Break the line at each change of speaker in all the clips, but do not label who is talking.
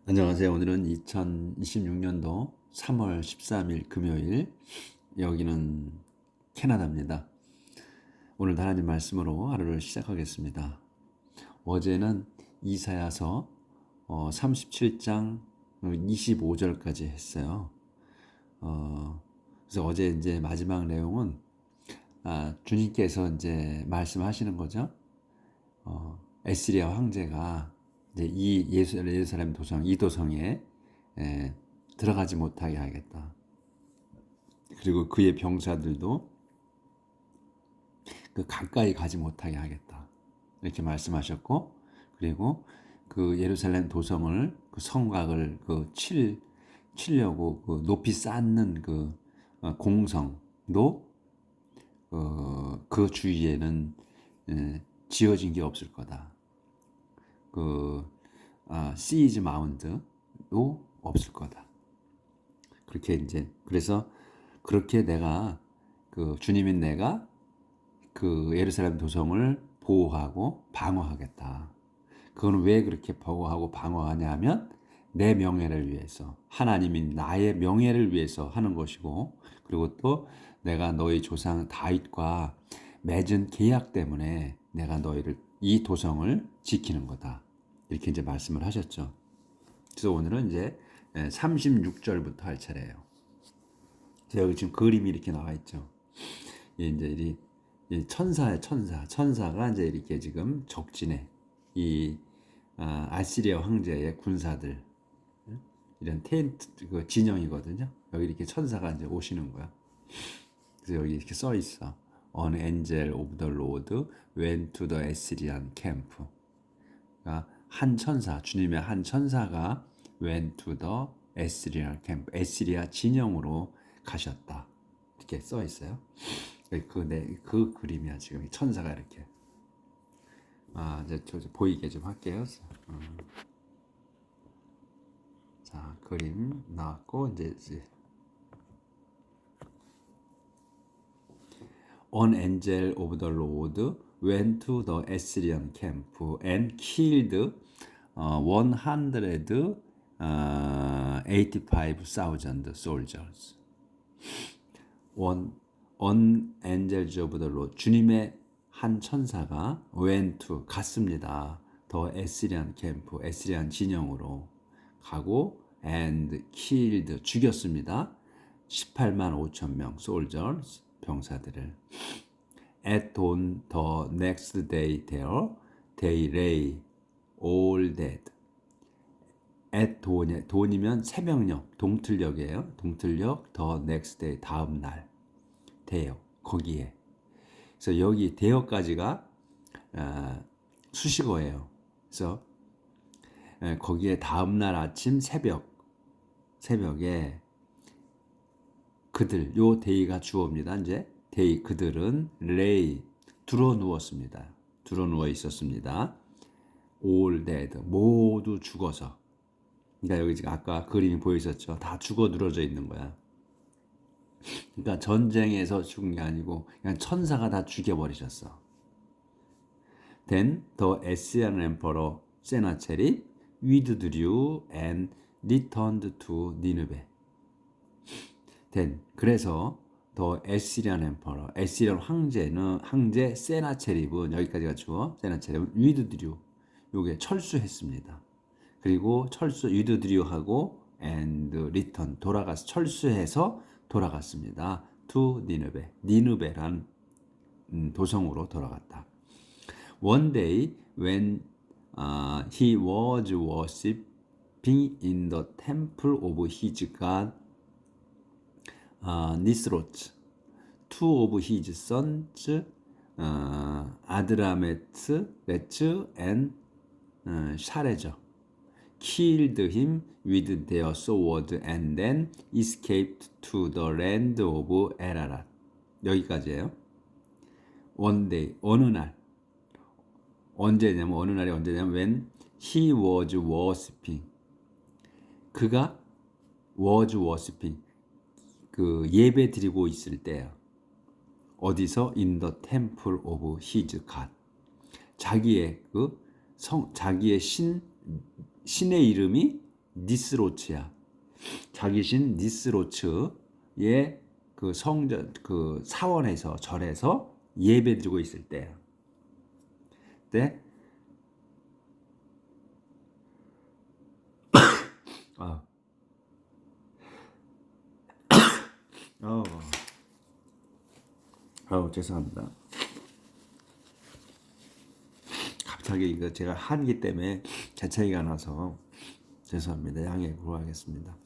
안녕하세요. 오늘은 2026년도 3월 13일 금요일, 여기는 캐나다입니다. 오늘 하나님 말씀으로 하루를 시작하겠습니다. 어제는 이사야서 37장 25절까지 했어요. 그래서 어제 이제 마지막 내용은 주님께서 이제 말씀하시는 거죠. 에스리야 황제가 이제 이 예루살렘 도성 이 도성에 들어가지 못하게 하겠다. 그리고 그의 병사들도 그 가까이 가지 못하게 하겠다. 이렇게 말씀하셨고, 그리고 그 예루살렘 도성을 그 성곽을 치려고 그 높이 쌓는 그 공성도 그 주위에는 지어진 게 없을 거다. 시즈 마운드도 없을 거다. 그렇게 이제 그래서 그렇게 내가 주님인 내가 그 예루살렘 도성을 보호하고 방어하겠다. 그건 왜 그렇게 보호하고 방어하냐면 내 명예를 위해서, 하나님인 나의 명예를 위해서 하는 것이고, 그리고 또 내가 너희 조상 다윗과 맺은 계약 때문에 내가 너희를 이 도성을 지키는 거다. 이렇게 이제 말씀을 하셨죠. 그래서 오늘은 이제 36절부터 할 차례예요. 여기 지금 그림이 이렇게 나와 있죠. 이제 이 천사의 천사가 이제 이렇게 지금 적진에 이 아시리아 황제의 군사들 이런 텐트 그 진영이거든요. 여기 이렇게 천사가 이제 오시는 거야. 그래서 여기 이렇게 써 있어. An angel of the Lord went to the Assyrian camp. 그러니까 한 천사, 주님의 한 천사가 went to the Assyrian camp, 에스리아 진영으로 가셨다. 이렇게 써 있어요. 그 그림이야 지금 천사가 이렇게. 이제 저 보이게 좀 할게요. 자, 그림 나왔고 이제 An angel of the Lord went to the Assyrian camp and killed 185,000 soldiers. An angel of the Lord, 주님의 한 천사가 went to 갔습니다. The Assyrian camp, 에스리안 진영으로 가고 and killed 죽였습니다. 18만 5천 명 soldiers 병사들을. At dawn the next day there they lay all dead. At dawn이면 새벽녘, 동틀녘이에요. 동틀녘 the next day 다음 날 돼요. 거기에. 그래서 여기 대여까지가 수식어예요. 그래서 거기에 다음 날 아침 새벽에 그들 요 데이가 주어입니다. 이제 데이 그들은 레이 들어 누웠습니다. 들어 누워 있었습니다. all dead 모두 죽어서. 그러니까 여기 지금 아까 그림이 보이셨죠? 다 죽어 늘어져 있는 거야. 그러니까 전쟁에서 죽은 게 아니고 그냥 천사가 다 죽여버리셨어. Then the Assyrian emperor Sennacherib withdrew and returned to Nineveh. Then 그래서 더 에시리안 엠퍼러, 에시리안 황제 세나체립은 여기까지가 주어. 세나체립은 위드드류, 요게 철수했습니다. 그리고 위드드류하고 and return 돌아가서 철수해서 돌아갔습니다. to 니느베, 니느베란 도성으로 돌아갔다. One day when he was worshiping in the temple of his god Nisroch, two of his sons, Adramelech and Sharezer, killed him with their sword and then escaped to the land of Ararat. 여기까지예요. One day, 어느 날. 어느 날이 언제냐면 when he was worshiping. 그가 was worshiping. 그 예배 드리고 있을 때야. 어디서? In the temple of his god. 자기의 자기의 신의 이름이 니스로츠야. 자기 신 니스로츠의 그 성전 그 사원에서 절에서 예배드리고 있을 때야. 때 아, 어, 죄송합니다. 갑자기 이거 제가 한기 때문에 재채기가 나서 죄송합니다. 양해 구하겠습니다.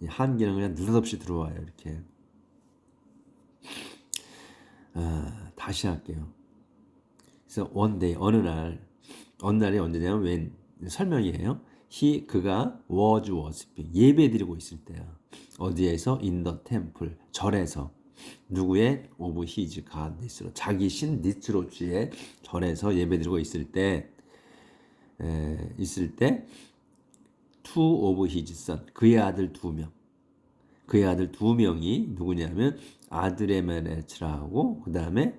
이 한기는 그냥 느닷없이 들어와요. 이렇게. 다시 할게요. 그래서 one day 어느 날이 언제냐면 when 설명이에요. 그가 was worshiping 예배드리고 있을 때야. 어디에서 in the temple 절에서 누구의 of his god 니스로 자기 신 니스로치의 절에서 예배드리고 있을 때 two of his son 그의 아들 두 명이 누구냐면 아드레멜레츠라고 그 다음에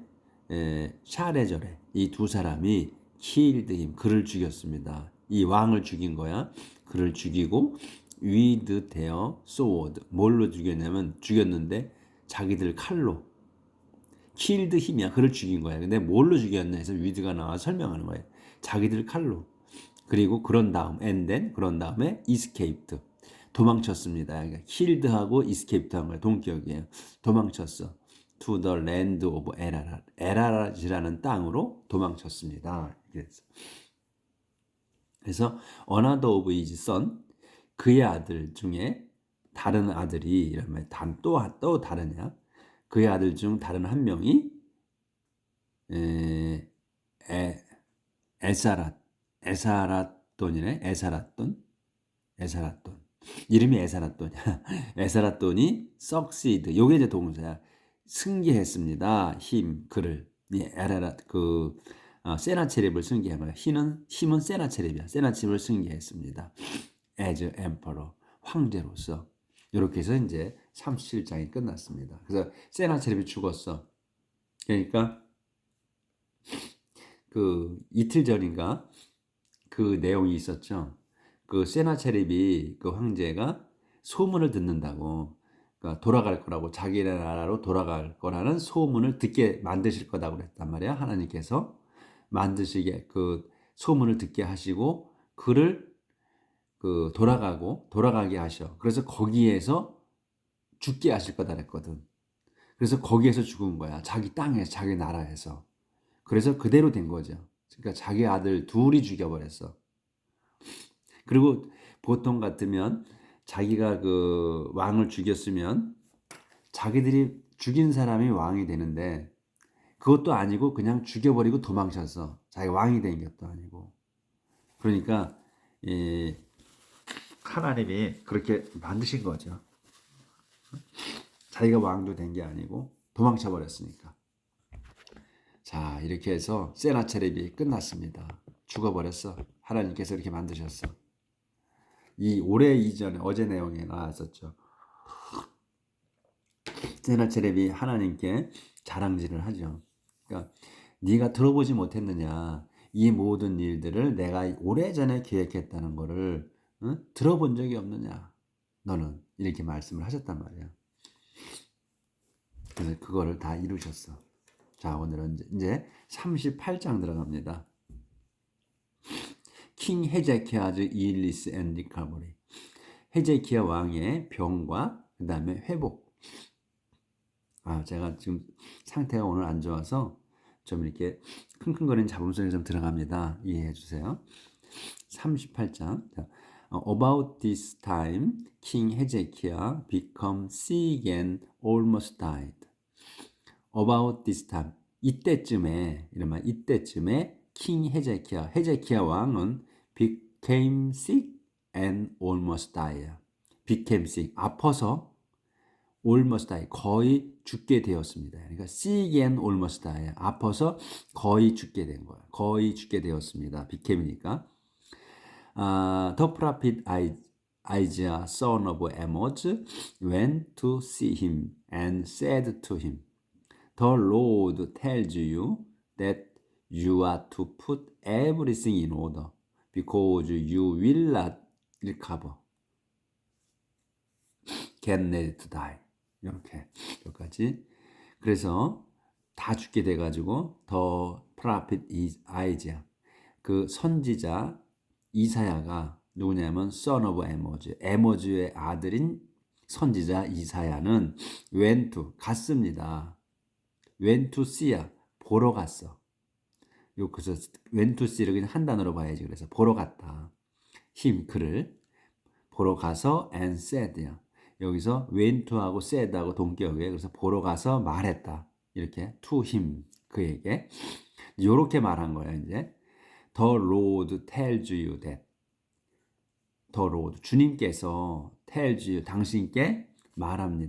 샤레절에 이 두 사람이 killed him 그를 죽였습니다. 이 왕을 죽인 거야. 그를 죽이고 with their sword 뭘로 죽였는데 자기들 칼로 killed him이야. 그를 죽인 거야. 근데 뭘로 죽였나 해서 with가 나와 설명하는 거예요. 자기들 칼로. 그리고 그런 다음에 escaped 도망쳤습니다. 그러니까 killed하고 escaped 한 거예요. 동격이에요. 도망쳤어. to the land of 에라라지라는 땅으로 도망쳤습니다. 그래서 another of his son 그의 아들 중에 다른 아들이 이러면 또 다르냐? 그의 아들 중 다른 한 명이 에사라돈이네. 에사라돈. 이름이 에사라돈이야. 에사라돈이 succeed. 요게 이제 동사야. 승계했습니다. 그를. 세나체립을 승계한 거야. 힘은 세나체립이야. 세나체립을 승계했습니다. as emperor. 황제로서. 이렇게 해서 이제 37장이 끝났습니다. 그래서 세나체립이 죽었어. 그러니까 그 이틀 전인가 그 내용이 있었죠. 그 세나체립이 그 황제가 소문을 듣는다고 그러니까 돌아갈 거라고 자기 나라로 돌아갈 거라는 소문을 듣게 만드실 거다고 그랬단 말이야. 하나님께서 만드시게 그 소문을 듣게 하시고 그를 그 돌아가게 하셔. 그래서 거기에서 죽게 하실 거다 그랬거든. 그래서 거기에서 죽은 거야. 자기 땅에서 자기 나라에서. 그래서 그대로 된 거죠. 그러니까 자기 아들 둘이 죽여버렸어. 그리고 보통 같으면 자기가 그 왕을 죽였으면 자기들이 죽인 사람이 왕이 되는데 그것도 아니고 그냥 죽여버리고 도망쳤어. 자기가 왕이 된 것도 아니고. 그러니까 하나님이 그렇게 만드신 거죠. 자기가 왕도 된 게 아니고 도망쳐 버렸으니까. 자, 이렇게 해서 세나체립이 끝났습니다. 죽어버렸어. 하나님께서 이렇게 만드셨어. 이 오래 이전에 어제 내용에 나왔었죠. 세나체립이 하나님께 자랑질을 하죠. 그러니까 네가 들어보지 못했느냐? 이 모든 일들을 내가 오래전에 계획했다는 거를 들어본 적이 없느냐? 너는 이렇게 말씀을 하셨단 말이야. 그래서 그거를 다 이루셨어. 자, 오늘은 이제 38장 들어갑니다. 킹 헤제키야즈 일리스 앤 리카버리. 헤제키야 왕의 병과 그 다음에 회복. 제가 지금 상태가 오늘 안 좋아서 좀 이렇게 킁킁거리는 잡음소리 좀 들어갑니다. 이해해 주세요. 38장. About this time, King Hezekiah became sick and almost died. About this time. 이때쯤에 king 헤제키야 왕은 became sick and almost died. became sick 아파서 almost died 거의 죽게 되었습니다. 그러니까 sick and almost died 아파서 거의 죽게 된 거야. 거의 죽게 되었습니다. became이니까 the prophet Isaiah son of Amoz went to see him and said to him The Lord tells you that you are to put everything in order because you will not recover. get ready to die. 이렇게 여기까지. 그래서 다 죽게 돼가지고 the prophet is Isaiah. 그 선지자 이사야가 누구냐면 son of Amoz, 에모즈의 아들인 선지자 이사야는 went to 갔습니다. went to see야 보러 갔어. 요 그래서 went to see를 그냥 한 단어로 봐야지. 그래서 보러 갔다. him 그를 보러 가서 and said야. 여기서 went to하고 said하고 동격이에요. 그래서 보러 가서 말했다. 이렇게 to him 그에게 이렇게 말한 거예요. 이제 The Lord tells you that. The Lord 주님께서 tells you 당신께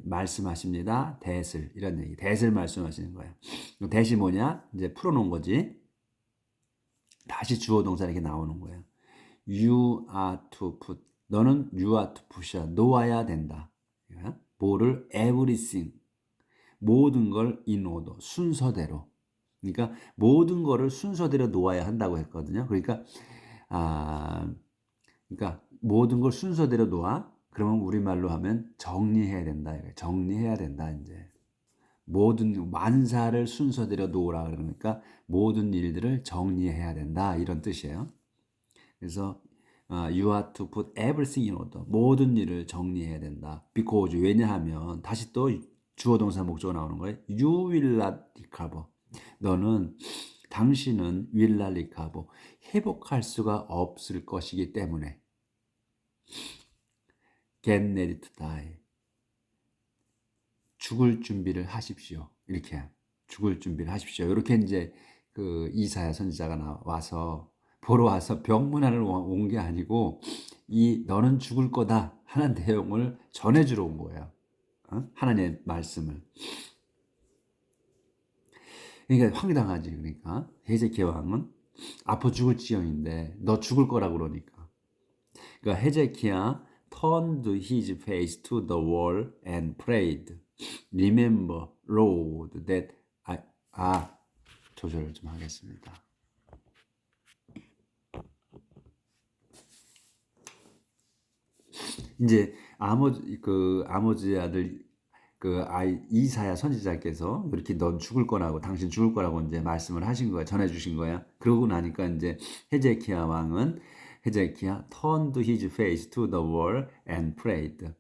말씀하십니다. that을 이런 얘기. that을 말씀하시는 거예요. that이 뭐냐? 이제 풀어놓은 거지. 다시 주어 동사 이렇게 나오는 거예요. You are to put. 너는 you are to put이야. 놓아야 된다. 뭐를 everything. 모든 걸 in order. 순서대로. 그러니까 모든 거를 순서대로 놓아야 한다고 했거든요. 그러니까 모든 걸 순서대로 놓아. 그러면 우리말로 하면 정리해야 된다. 정리해야 된다. 이제 모든 만사를 순서대로 놓으라 그러니까 모든 일들을 정리해야 된다. 이런 뜻이에요. 그래서 you have to put everything in order. 모든 일을 정리해야 된다. because 왜냐하면 다시 또 주어 동사 목적어 나오는 거예요. You will not recover. 당신은 will not recover. 회복할 수가 없을 것이기 때문에 get ready to die. 죽을 준비를 하십시오. 이렇게 죽을 준비를 하십시오. 이렇게 이제 그 이사야 선지자가 와서 보러 와서 병문안을 온 게 아니고 너는 죽을 거다 하는 내용을 전해주러 온 거예요. 하나님의 말씀을. 그러니까 황당하지. 그러니까 헤제키야 왕은 앞으로 죽을 지경인데 너 죽을 거라고 그러니까. 그러니까 헤제키야 turned his face to the wall and prayed. Remember, Lord, that 조절을 좀 하겠습니다. 이제 아모즈의 아들 이사야 선지자께서 이렇게 넌 죽을 거라고 당신 죽을 거라고 이제 말씀을 하신 거야. 전해 주신 거야. 그러고 나니까 이제 헤제키야 왕은 turned his face to the wall and prayed.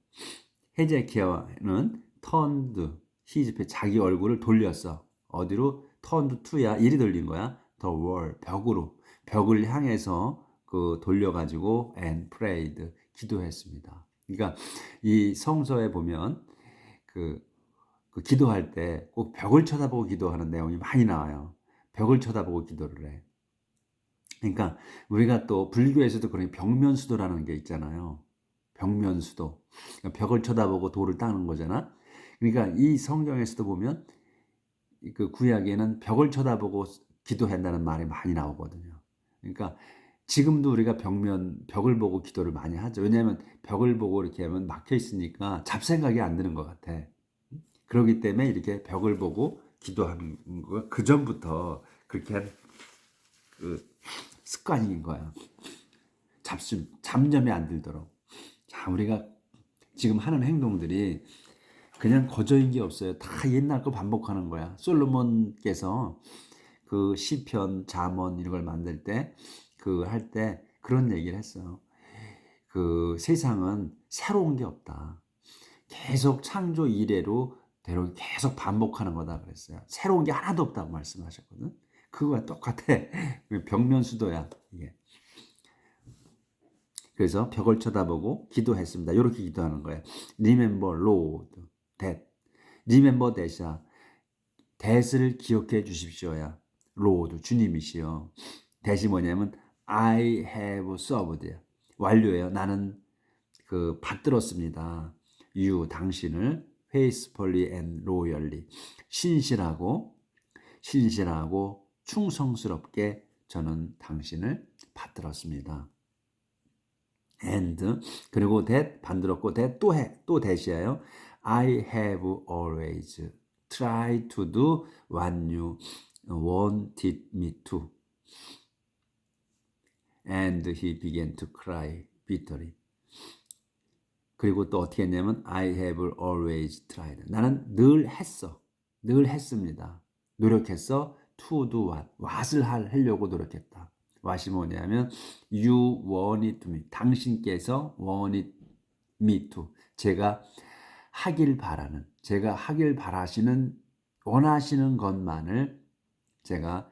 헤제키야는 turned his face 자기 얼굴을 돌렸어. 어디로? turned to야. 일이 돌린 거야. the wall 벽을 향해서 돌려가지고 and prayed 기도했습니다. 그러니까 이 성서에 보면 그 기도할 때 꼭 벽을 쳐다보고 기도하는 내용이 많이 나와요. 벽을 쳐다보고 기도를 해. 그러니까 우리가 또 불교에서도 그런 벽면수도라는 게 있잖아요. 벽면수도. 그러니까 벽을 쳐다보고 돌을 닦는 거잖아. 그러니까 이 성경에서도 보면 그 구약에는 벽을 쳐다보고 기도한다는 말이 많이 나오거든요. 그러니까 지금도 우리가 벽을 보고 기도를 많이 하죠. 왜냐하면 벽을 보고 이렇게 하면 막혀 있으니까 잡생각이 안 드는 것 같아. 그렇기 때문에 이렇게 벽을 보고 기도하는 거, 그 전부터 그렇게 한 습관인 거야. 잡념이 안 들도록. 자, 우리가 지금 하는 행동들이 그냥 거저인 게 없어요. 다 옛날 거 반복하는 거야. 솔로몬께서 그 시편, 잠언 이런 걸 만들 때 할 때 그런 얘기를 했어요. 그 세상은 새로운 게 없다. 계속 창조 이래로 대로 계속 반복하는 거다 그랬어요. 새로운 게 하나도 없다고 말씀하셨거든. 그거와 똑같아. 벽면수도야 이게. 그래서 벽을 쳐다보고 기도했습니다. 이렇게 기도하는 거예요. Remember Lord that. Remember that이야. that을 기억해 주십시오야. Lord 주님이시여. that이 뭐냐면 I have served. 완료예요. 나는 받들었습니다. You 당신을 faithfully and loyally 신실하고 충성스럽게 저는 당신을 받들었습니다. and 그리고 that 받들었고 that 또 that이에요. I have always tried to do what you wanted me to. And he began to cry bitterly. 그리고 또 어떻게 했냐면 I have always tried. 나는 늘 했어. 늘 했습니다. 노력했어. To do what? what을 하려고 노력했다. what이 뭐냐면 You wanted me. 당신께서 wanted me to. 제가 하길 바라는, 제가 하길 바라시는, 원하시는 것만을 제가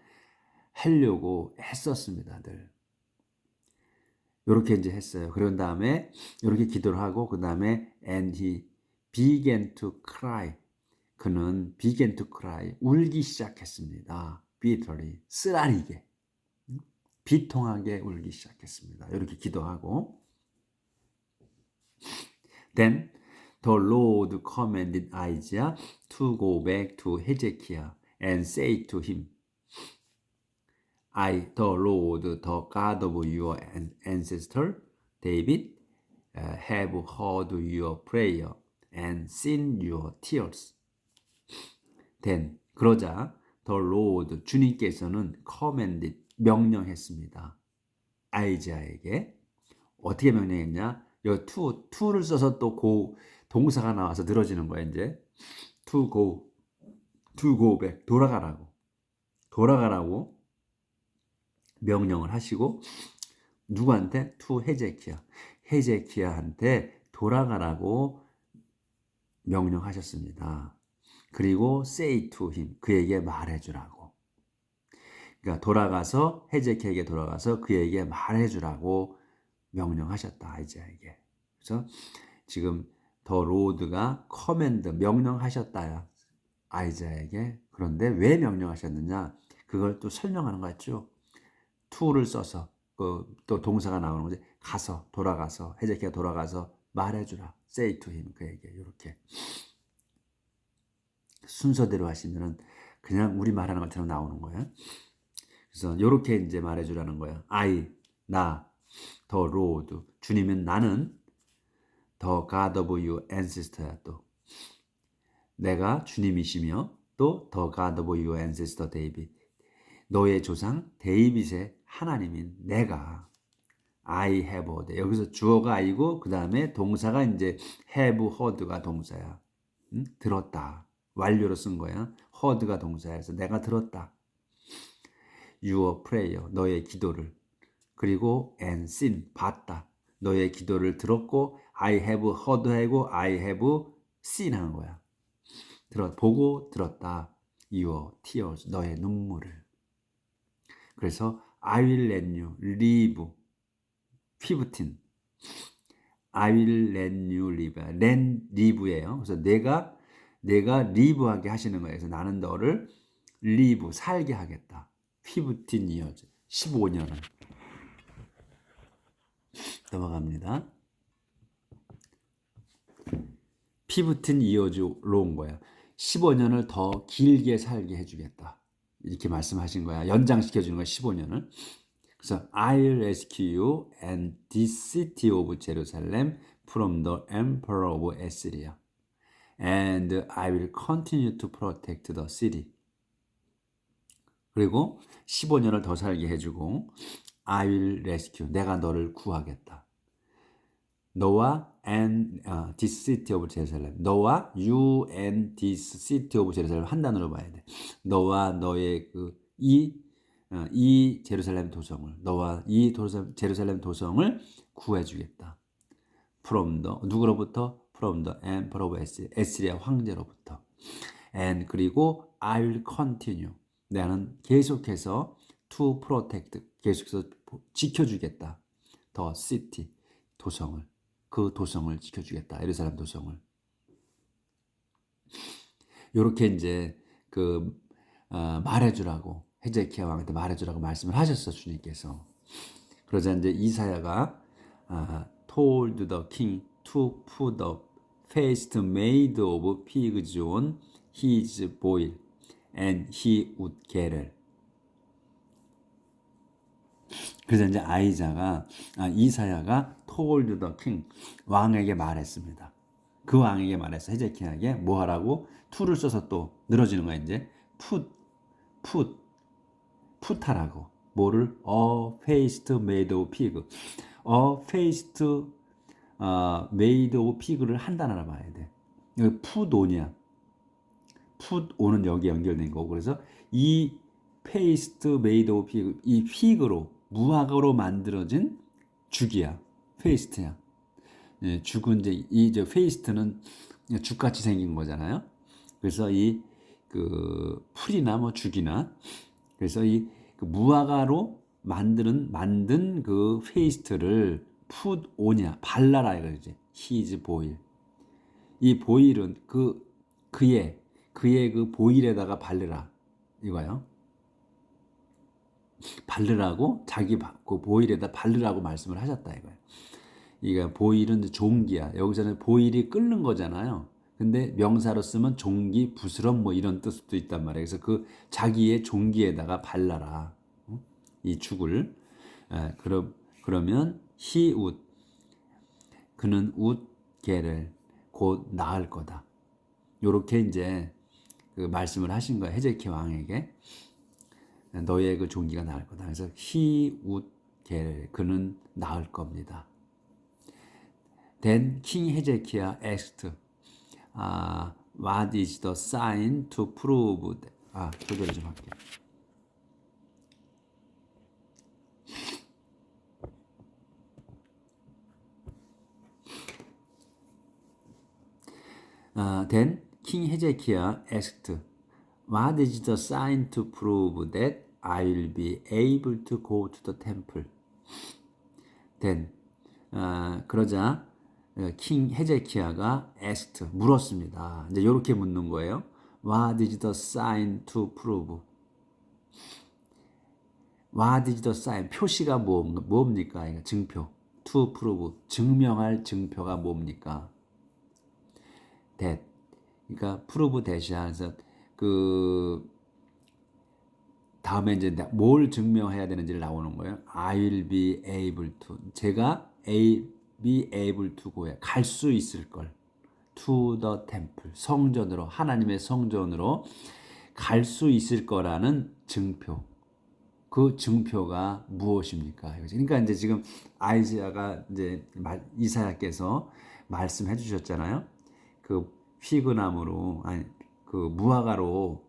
하려고 했었습니다. 늘. 이렇게 이제 했어요. 그런 다음에 이렇게 기도를 하고 그 다음에 and he began to cry. 그는 began to cry. 울기 시작했습니다. bitterly. 쓰라리게. 비통하게 울기 시작했습니다. 이렇게 기도하고 Then the Lord commanded Isaiah to go back to Hezekiah and say to him I, the Lord, the God of your ancestor, David, have heard your prayer and seen your tears. Then, 그러자 the Lord, 주님께서는 commanded, 명령했습니다. 아이자에게. 어떻게 명령했냐? 여기 to를 써서 또 동사가 나와서 늘어지는 거야, 이제. to go back, 돌아가라고 명령을 하시고 누구한테? to 헤제키야한테 돌아가라고 명령하셨습니다. 그리고 say to him, 그에게 말해주라고. 그러니까 돌아가서 헤제키야에게 돌아가서 그에게 말해주라고 명령하셨다. 아이자에게. 그래서 지금 더 로드가 커맨드 명령하셨다야. 아이자에게. 그런데 왜 명령하셨느냐? 그걸 또 설명하는 거 같죠? to를 써서 또 동사가 나오는 거지. 가서 돌아가서 헤제키야 돌아가서 말해주라. say to him 그에게 이렇게 순서대로 하시면은 그냥 우리 말하는 것처럼 나오는 거야. 그래서 이렇게 이제 말해주라는 거야. 나, the Lord, 주님은 나는 the God of your ancestor야. 또 내가 주님이시며 또 the God of your ancestor David, 너의 조상 데이빗의 하나님인 내가 I have heard. 여기서 주어가 I고 그 다음에 동사가 이제 have heard가 동사야. 들었다. 완료로 쓴 거야. heard가 동사여서 내가 들었다. Your prayer, 너의 기도를. 그리고 and seen, 봤다. 너의 기도를 들었고 I have heard 하고 I have seen 하는 거야. 보고 들었다. Your tears, 너의 눈물을. 그래서 I will let you live 15. I will let you live. let live예요. 그래서 내가 live하게 하시는 거예요. 그래서 나는 너를 live 살게 하겠다. 15 years 15년을 넘어갑니다. 15 years로 온 거야. 15년을 더 길게 살게 해주겠다. 이렇게 말씀하신 거야. 연장시켜주는 거야. 15년을. 그래서 I'll rescue you and this city of Jerusalem from the emperor of Assyria. And I will continue to protect the city. 그리고 15년을 더 살게 해주고 I will rescue. 내가 너를 구하겠다. 너와 and this city of Jerusalem. 너와 you and this city of Jerusalem 한 단어로 봐야 돼. 너와 너의 이 제루살렘 도성을, 너와 이 제루살렘 도성을 구해주겠다. From the, 누구로부터? From the emperor of Assyria, 에스리아 황제로부터. And 그리고 I will continue. 나는 계속해서 to protect, 계속해서 지켜주겠다. The city, 도성을. 그 도성을 지켜주겠다. 예루살렘 도성을. 요렇게 이제 말해주라고 헤제키야 왕한테 말해주라고 말씀을 하셨어 주님께서. 그러자 이제 이사야가 told the king to put the paste made of pigs on his boil and he would get it. 그래서 이제 이사야가 told the king 왕에게 말했습니다. 그 왕에게 말했어. 헤제키야에게 뭐 하라고? to를 써서 또 늘어지는 거야 이제. put 하라고. 뭐를? A feast made of pig. A feast made of pig를 한 단어로 봐야 돼. 여기 put on이야. put on은 여기 연결된 거고, 그래서 이 feast made of pig, 이 pig로 무화과로 만들어진 죽이야. feast야. 예, 죽은 이제 feast는 죽같이 생긴 거잖아요. 그래서 이 그 풀이나 뭐 죽이나, 그래서 이 그 무화과로 만든 그 페이스트를 put on이야. 발라라 이거지. his boil. 이 보일은 그의 그 보일에다가 바르라 이거요. 바르라고 자기 그 보일에다 바르라고 말씀을 하셨다 이거예요. 이게 보일은 종기야. 여기서는 보일이 끓는 거잖아요. 근데 명사로 쓰면 종기, 부스럼 뭐 이런 뜻도 있단 말이에요. 그래서 그 자기의 종기에다가 발라라. 이 죽을. 그러면 he would, 그는 would get을 곧 낳을 거다. 요렇게 이제 그 말씀을 하신 거예요. 헤제키야 왕에게. 너의 그 종기가 낳을 거다. 그래서 he would get, 그는 낳을 겁니다. Then King Hezekiah asked, what is the sign to prove that? 조절 좀 할게요. Then King Hezekiah asked, what is the sign to prove that I will be able to go to the temple? Then 그러자 킹 헤제키야가 asked, 물었습니다. 이제 이렇게 묻는 거예요. What is the sign to prove? What is the sign? 표시가 뭡니까? 증표. To prove, 증명할 증표가 뭡니까? That. 그러니까 prove that이야. 그래서 그 다음에 이제 뭘 증명해야 되는지를 나오는 거예요. I will be able to. 제가 be able to go야. 갈 수 있을 걸. To the temple. 성전으로, 하나님의 성전으로 갈 수 있을 거라는 증표. 그 증표가 무엇입니까? 그러니까 이제 지금 아이사야가 이제 이사야께서 말씀해 주셨잖아요. 그 피그나무로, 아니 그 무화과로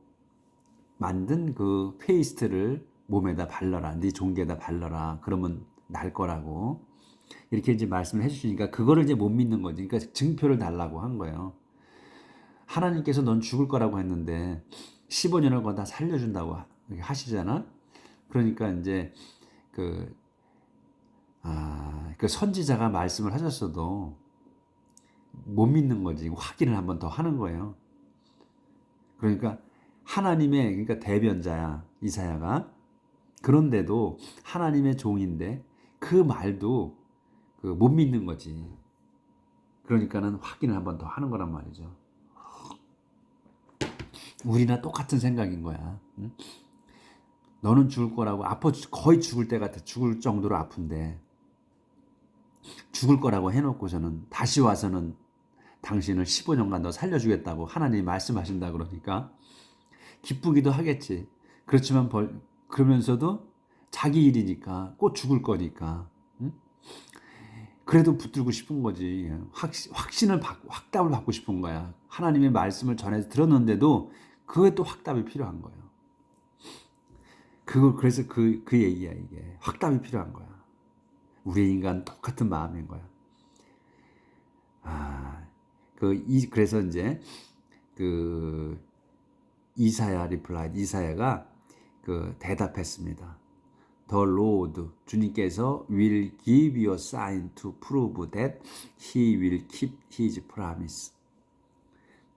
만든 그 페이스트를 몸에다 발라라. 네 종기에다 발라라. 그러면 날 거라고. 이렇게 이제 말씀을 해주시니까 그거를 이제 못 믿는 거지. 그러니까 증표를 달라고 한 거예요. 하나님께서 넌 죽을 거라고 했는데 15년을 거다 살려준다고 하시잖아. 그러니까 이제 그 선지자가 말씀을 하셨어도 못 믿는 거지. 확인을 한번 더 하는 거예요. 그러니까 하나님의, 그러니까 대변자야 이사야가. 그런데도 하나님의 종인데 그 말도 못 믿는 거지. 그러니까는 확인을 한번 더 하는 거란 말이죠. 우리나 똑같은 생각인 거야. 응? 너는 죽을 거라고, 아파, 거의 죽을 때 같아. 죽을 정도로 아픈데 죽을 거라고 해놓고서는 다시 와서는 당신을 15년간 너 살려주겠다고 하나님이 말씀하신다 그러니까 기쁘기도 하겠지. 그렇지만 그러면서도 자기 일이니까 꼭 죽을 거니까, 응? 그래도 붙들고 싶은 거지. 확답을 받고 싶은 거야. 하나님의 말씀을 전해서 들었는데도 그게 또 확답이 필요한 거예요. 그래서 그 얘기야, 이게. 확답이 필요한 거야. 우리 인간 똑같은 마음인 거야. 그래서 이제 이사야가 대답했습니다. The Lord, 주님께서 will give you a sign to prove that He will keep His promise.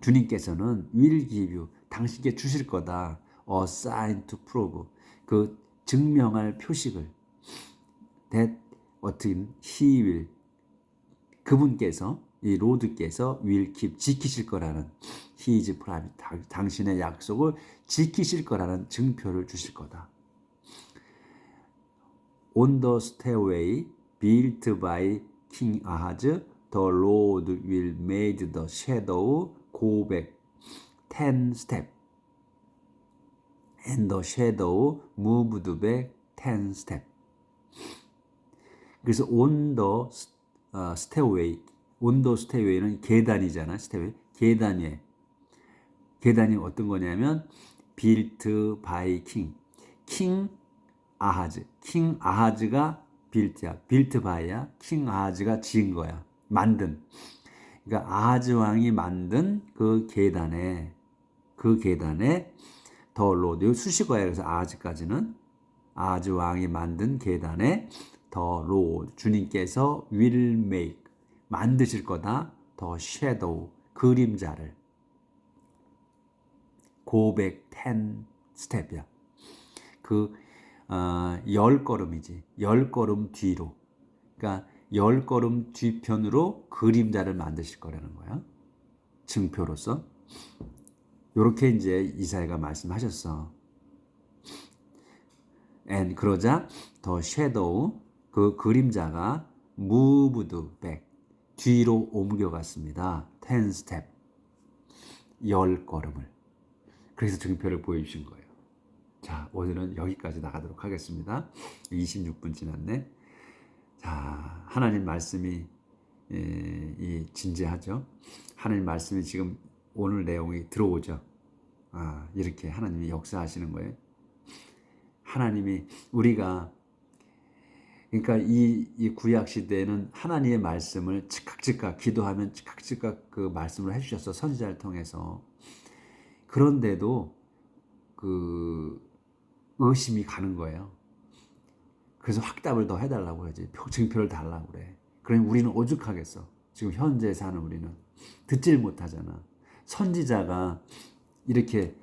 주님께서는 will give you, 당신께 주실 거다. A sign to prove, 그 증명할 표식을. That 어떻게 He will, 그분께서, 이 로드께서 will keep, 지키실 거라는, His promise, 당신의 약속을 지키실 거라는 증표를 주실 거다. On the stairway built by King Ahaz, the Lord will make the shadow go back 10 steps, and the shadow moved back 10 step. 그래서 on the stairway, on the stairway는 계단이잖아. stairway. 계단 위에. 계단이 어떤 거냐면 built by king. king 아하즈. king 아하즈가 built야. built by야. king 아하즈가 지은 거야. 만든. 그러니까 아하즈 왕이 만든 그 계단에 더 로드 수식어야. 그래서 아하즈까지는 아하즈 왕이 만든 계단에 더 로드 주님께서 will make 만드실 거다. 더 shadow 그림자를 고백 10 스텝이야. 그 10걸음이지. 10걸음 뒤로. 그러니까 10걸음 뒤편으로 그림자를 만드실 거라는 거야. 증표로서. 요렇게 이제 이사야가 말씀하셨어. and 그러자 더 shadow 그 그림자가 moved back 뒤로 옮겨갔습니다. 10 step 10걸음을. 그래서 증표를 보여주신 거예요. 자, 오늘은 여기까지 나가도록 하겠습니다. 26분 지났네. 자, 하나님 말씀이 진지하죠. 하나님 말씀이 지금 오늘 내용이 들어오죠. 이렇게 하나님이 역사하시는 거예요. 하나님이 우리가 그러니까 이 구약 시대에는 하나님의 말씀을 즉각 기도하면 즉각 그 말씀을 해주셨어. 선지자를 통해서. 그런데도 그 의심이 가는 거예요. 그래서 확답을 더 해달라고 하지. 증표를 달라고 그래. 그러면 우리는 오죽하겠어. 지금 현재 사는 우리는 듣질 못하잖아. 선지자가 이렇게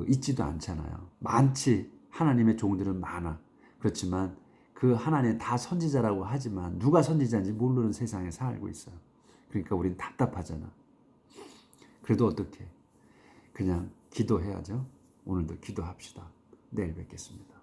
있지도 않잖아요. 많지. 하나님의 종들은 많아. 그렇지만 그 하나님 다 선지자라고 하지만 누가 선지자인지 모르는 세상에 살고 있어요. 그러니까 우리는 답답하잖아. 그래도 어떻게? 그냥 기도해야죠. 오늘도 기도합시다. 내일 뵙겠습니다.